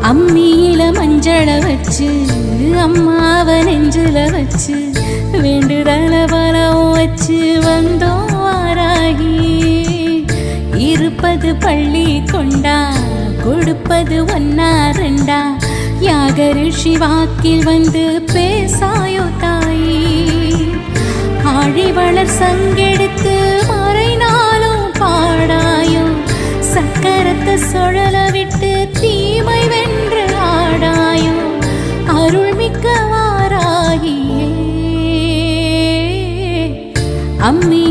அம்மியில மஞ்சள வச்சு அம்மாவ நெஞ்சில வச்சு வேண்டுதல பலம் வச்சு வந்தோம் வாராகி. இருப்பது பள்ளி கொண்டா கொடுப்பது ஒன்னா ரெண்டா யாக ரிஷி வாக்கில் வந்து பேசாயோ தாயி. ஆழி வளர் சங்கெடுத்து மறைநாளும் பாடாயோ சக்கரத்தை சுழல விட்டு தீமை வென்று ஆடாயோ அருள்மிக்க வாராகியே. அம்மி